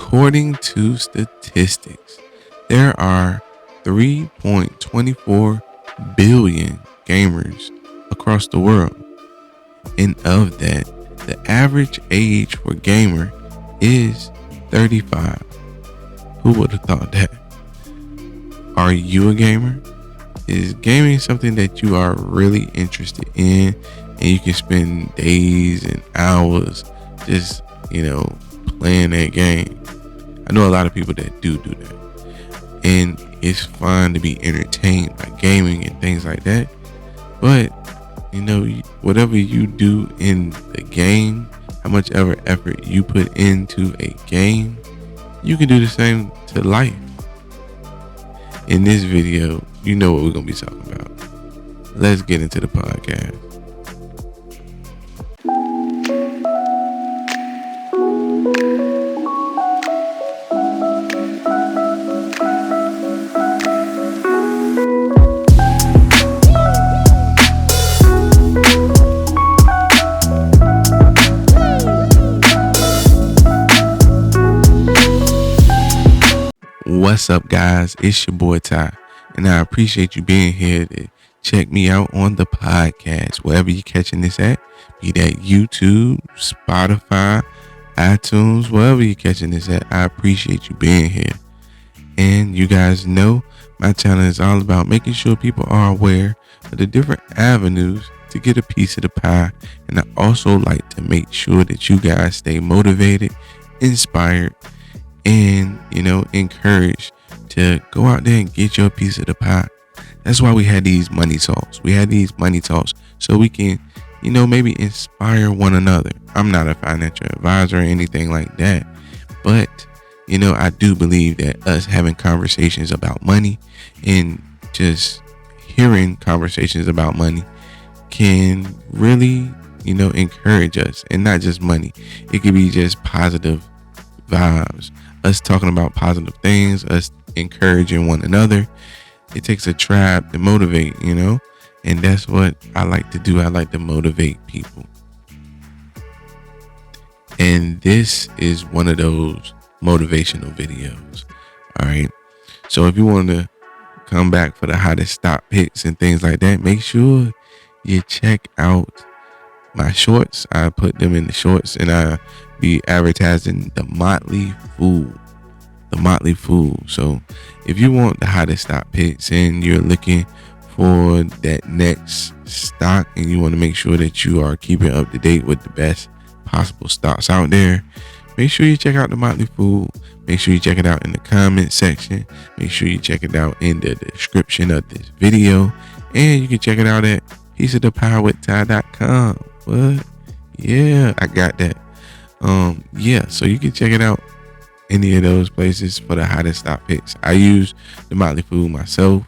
According to statistics, there are 3.24 billion gamers across the world. And of that, the average age for gamer is 35. Who would have thought that? Are you a gamer? Is gaming something that you are really interested in and you can spend days and hours just, playing that game? I know a lot of people that do that. And it's fun to be entertained by gaming and things like that. But, whatever you do in the game, how much ever effort you put into a game, you can do the same to life. In this video, you know what we're going to be talking about. Let's get into the podcast. What's up, guys? It's your boy Ty, and I appreciate you being here to check me out on the podcast, wherever you're catching this at, be that YouTube, Spotify, iTunes, wherever you're catching this at. I appreciate you being here. And you guys know my channel is all about making sure people are aware of the different avenues to get a piece of the pie. And I also like to make sure that you guys stay motivated, inspired, and encouraged to go out there and get your piece of the pie. That's why we had these money talks. So we can maybe inspire one another. I'm not a financial advisor or anything like that, but I do believe that us having conversations about money and just hearing conversations about money can really encourage us. And not just money, it could be just positive vibes, us talking about positive things, us encouraging one another. It takes a tribe to motivate, and that's what I like to do. I like to motivate people. And this is one of those motivational videos. All right. So if you want to come back for the hottest stock picks and things like that, make sure you check out my shorts. I put them in the shorts, and I be advertising the Motley Fool. So if you want the hottest stock picks and you're looking for that next stock and you want to make sure that you are keeping up to date with the best possible stocks out there, make sure you check out the Motley Fool. Make sure you check it out in the comment section. Make sure you check it out in the description of this video. And you can check it out at pieceofthepowerwithty.com. What? Yeah, I got that. So you can check it out any of those places for the hottest stock picks. I use the Motley Fool myself,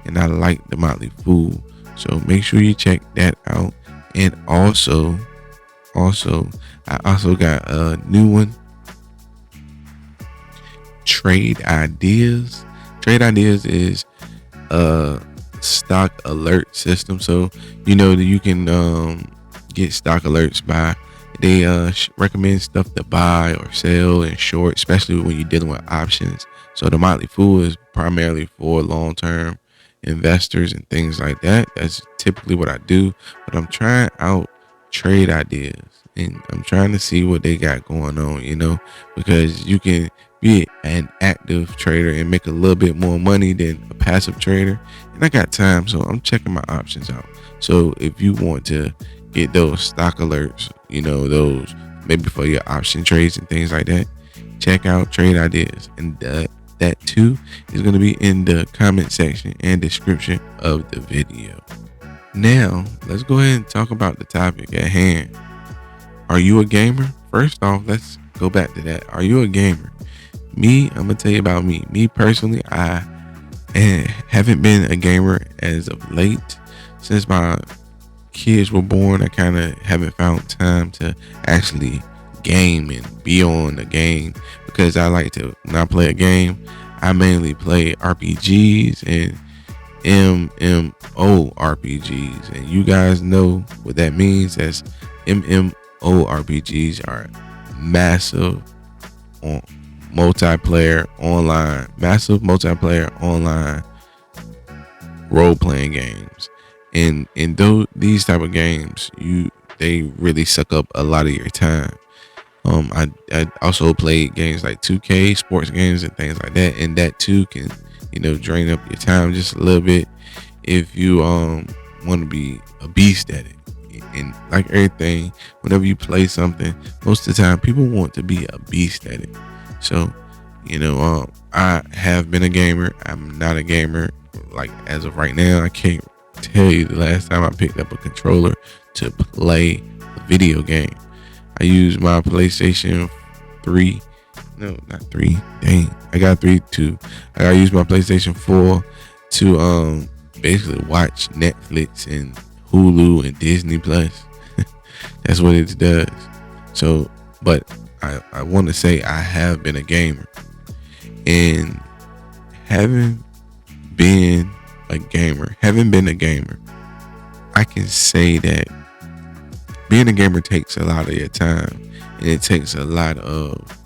and I like the Motley Fool. So make sure you check that out. And also I also got a new one, Trade Ideas. Trade Ideas is a stock alert system. So that you can get stock alerts by they recommend stuff to buy or sell and short, especially when you're dealing with options. So the Motley Fool is primarily for long-term investors and things like that. That's typically what I do. But I'm trying out Trade Ideas, and I'm trying to see what they got going on, because you can be an active trader and make a little bit more money than a passive trader. And I got time, so I'm checking my options out. So if you want to get those stock alerts, those maybe for your option trades and things like that, check out Trade Ideas. And that too is going to be in the comment section and description of the video. Now, let's go ahead and talk about the topic at hand. Are you a gamer? First off, let's go back to that. Are you a gamer? Me, I'm going to tell you about me. Me personally, I haven't been a gamer as of late. Since my kids were born, I kind of haven't found time to actually game and be on the game, because I like to, when I play a game, I mainly play RPGs and MMORPGs, and you guys know what that means. As MMORPGs are massive multiplayer online, massive multiplayer online role playing games. And though these type of games, they really suck up a lot of your time. I also played games like 2K, sports games and things like that, and that too can, drain up your time just a little bit if you want to be a beast at it. And like everything, whenever you play something, most of the time people want to be a beast at it. So, I have been a gamer. I'm not a gamer like as of right now. I can't tell you the last time I picked up a controller to play a video game. I use my PlayStation 3. No, not 3. Dang, I got 3 too. I gotta use my PlayStation 4 to basically watch Netflix and Hulu and Disney Plus. That's what it does. So, but I want to say I have been a gamer, and having been a gamer, I can say that being a gamer takes a lot of your time, and it takes a lot of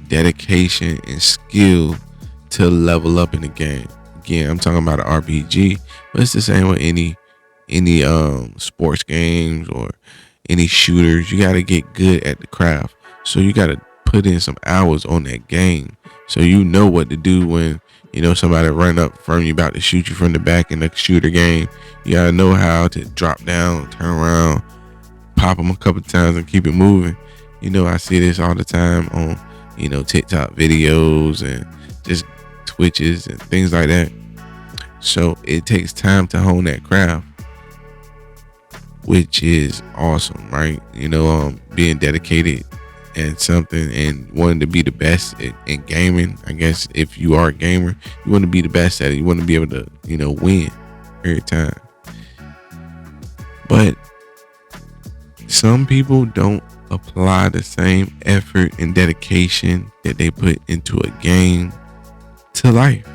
dedication and skill to level up in the game. Again, I'm talking about an RPG, but it's the same with any sports games or any shooters. You got to get good at the craft, so you got to put in some hours on that game, so you know what to do when somebody run up from you about to shoot you from the back in the shooter game. You got to know how to drop down, turn around, pop them a couple times and keep it moving. I see this all the time on TikTok videos and just Twitches and things like that. So it takes time to hone that craft, which is awesome, right? Being dedicated at something and wanting to be the best in gaming. I guess if you are a gamer, you want to be the best at it. You want to be able to, win every time. But some people don't apply the same effort and dedication that they put into a game to life.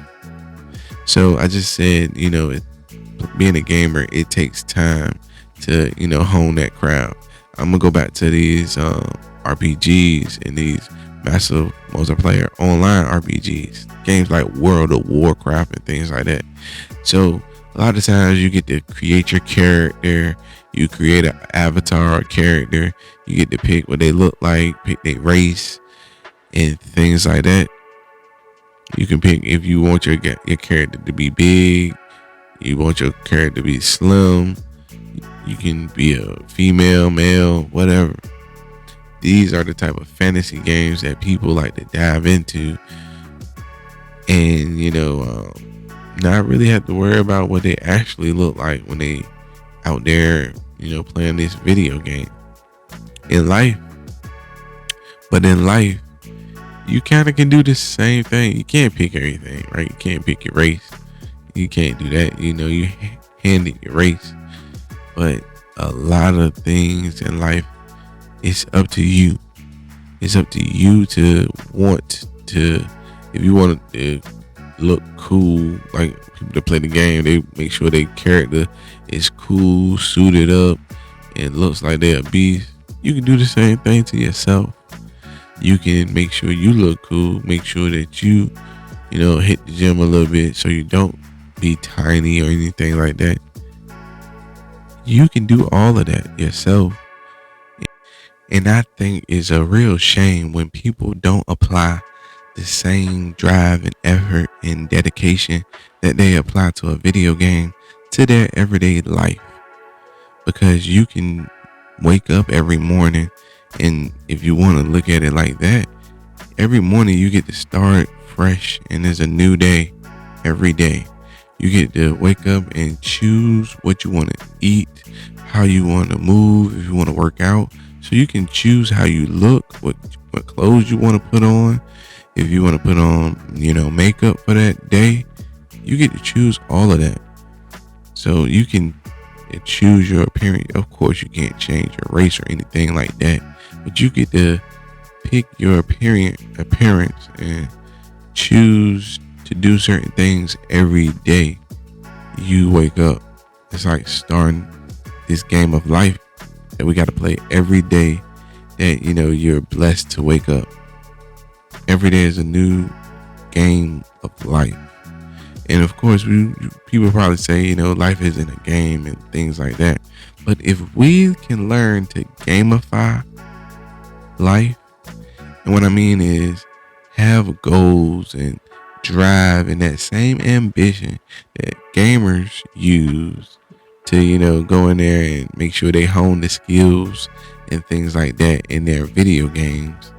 So I just said, being a gamer, it takes time to, hone that craft. I'm gonna go back to these RPGs and these massive multiplayer online RPGs, games like World of Warcraft and things like that. So a lot of times you get to create your character, you create an avatar or character, you get to pick what they look like, pick their race and things like that. You can pick if you want your character to be big, you want your character to be slim, you can be a female, male, whatever. These are the type of fantasy games that people like to dive into, and not really have to worry about what they actually look like when they out there, playing this video game. In life, you kind of can do the same thing. You can't pick everything, right? You can't pick your race. You can't do that. You handed your race. But a lot of things in life, it's up to you. It's up to you to want to, if you want to look cool, like people that play the game, they make sure their character is cool, suited up, and looks like they're a beast. You can do the same thing to yourself. You can make sure you look cool, make sure that you hit the gym a little bit so you don't be tiny or anything like that. You can do all of that yourself. And I think it's a real shame when people don't apply the same drive and effort and dedication that they apply to a video game to their everyday life. Because you can wake up every morning, and if you want to look at it like that, every morning you get to start fresh and there's a new day every day. You get to wake up and choose what you want to eat, how you want to move, if you want to work out. So you can choose how you look, what clothes you want to put on. If you want to put on, makeup for that day, you get to choose all of that. So you can choose your appearance. Of course, you can't change your race or anything like that, but you get to pick your appearance and choose to do certain things every day you wake up. It's like starting this game of life that we got to play every day that you're blessed to wake up. Every day is a new game of life. And of course, people probably say, life isn't a game and things like that. But if we can learn to gamify life, and what I mean is have goals and drive and that same ambition that gamers use to, go in there and make sure they hone the skills and things like that in their video games,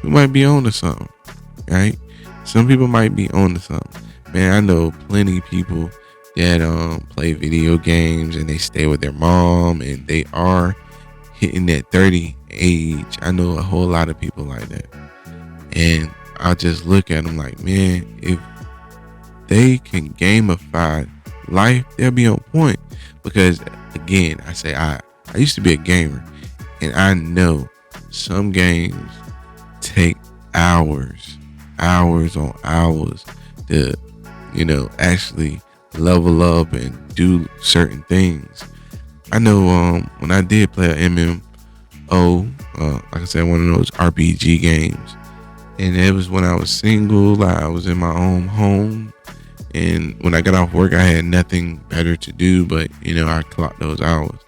we might be on to something, right? Some people might be on to something. Man, I know plenty of people that play video games and they stay with their mom and they are hitting that 30 age. I know a whole lot of people like that. And I just look at them like, man, if they can gamify life, they'll be on point. Because again, I used to be a gamer, and I know some games take hours on hours to, actually level up and do certain things. I know when I did play an MMO, like I said, one of those RPG games, and it was when I was single, I was in my own home, and when I got off work, I had nothing better to do, but, I clocked those hours.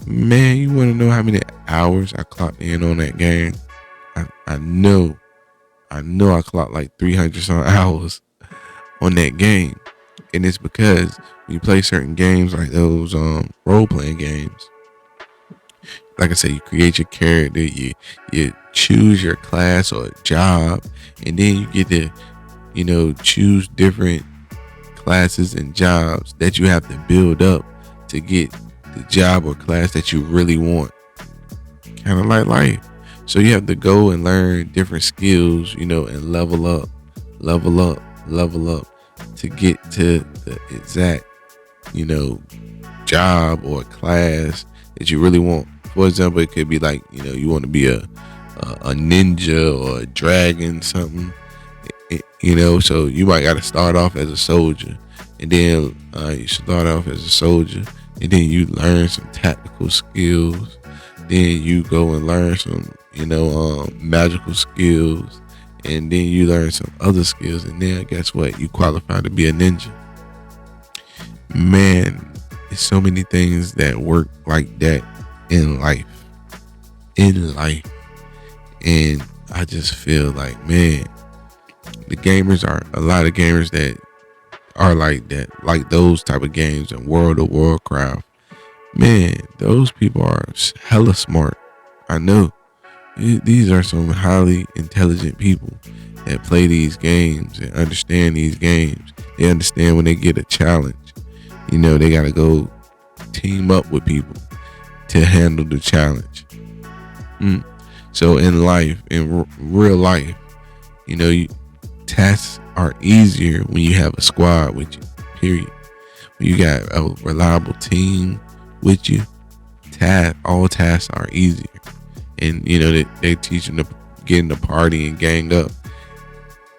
Man, you want to know how many hours I clocked in on that game? I know I clocked like 300 some hours on that game. And it's because when you play certain games like those role-playing games, like I said, you create your character, you choose your class or job, and then you get to, choose different classes and jobs that you have to build up to get the job or class that you really want. Kind of like life. So you have to go and learn different skills, and level up to get to the exact, job or class that you really want. For example, it could be like, you want to be a ninja or a dragon, something, so you might got to start off as a soldier, and then you start off as a soldier, and then you learn some tactical skills, then you go and learn some, magical skills, and then you learn some other skills, and then guess what? You qualify to be a ninja. Man, there's so many things that work like that in life. And I just feel like, man, a lot of gamers that are like that, like those type of games in World of Warcraft. Man, those people are hella smart. I know. These are some highly intelligent people that play these games and understand these games. They understand when they get a challenge, they got to go team up with people to handle the challenge. So in life, in real life, tasks are easier when you have a squad with you, period. When you got a reliable team with you, all tasks are easier. And, they teach them to get in the party and gang up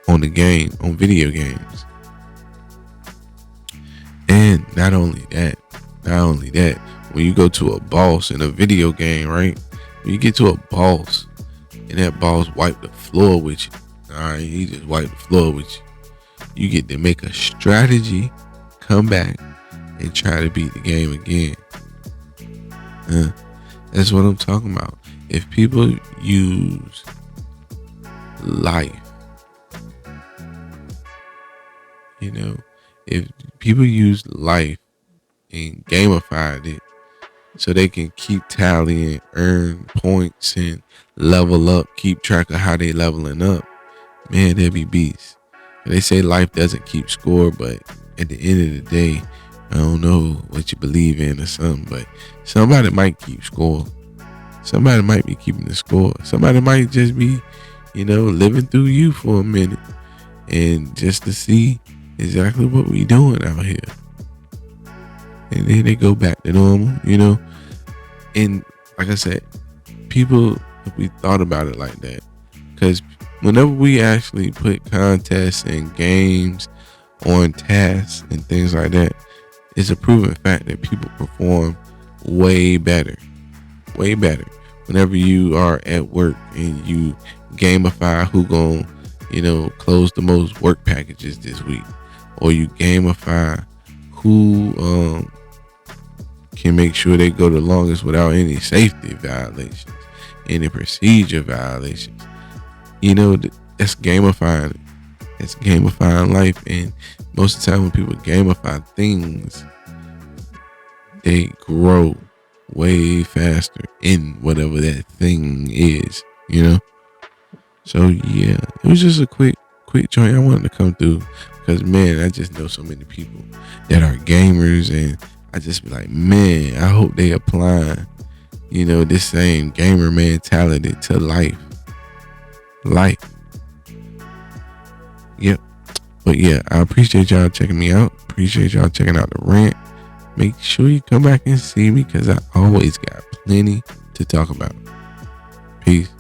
on video games. And not only that, when you go to a boss in a video game, right? When you get to a boss and that boss wipe the floor with you, all right, he just wiped the floor with you. You get to make a strategy, come back, and try to beat the game again. That's what I'm talking about. If people use life, if people use life and gamified it so they can keep tallying, earn points, and level up, keep track of how they leveling up, man, they'll be beasts. They say life doesn't keep score, but at the end of the day, I don't know what you believe in or something, but somebody might keep score. Somebody might be keeping the score. Somebody might just be, living through you for a minute and just to see exactly what we doing out here. And then they go back to normal, And like I said, people, if we thought about it like that, because whenever we actually put contests and games on tasks and things like that, it's a proven fact that people perform way better. Whenever you are at work and you gamify who gon' close the most work packages this week, or you gamify who can make sure they go the longest without any safety violations, any procedure violations. That's gamifying. It's gamifying life. And most of the time when people gamify things, they grow way faster in whatever that thing is, So yeah, it was just a quick joint I wanted to come through, because man, I just know so many people that are gamers, and I just be like, man, I hope they apply, this same gamer mentality to life. Yep. But yeah, I appreciate y'all checking me out. Appreciate y'all checking out the rant. Make sure you come back and see me, because I always got plenty to talk about. Peace.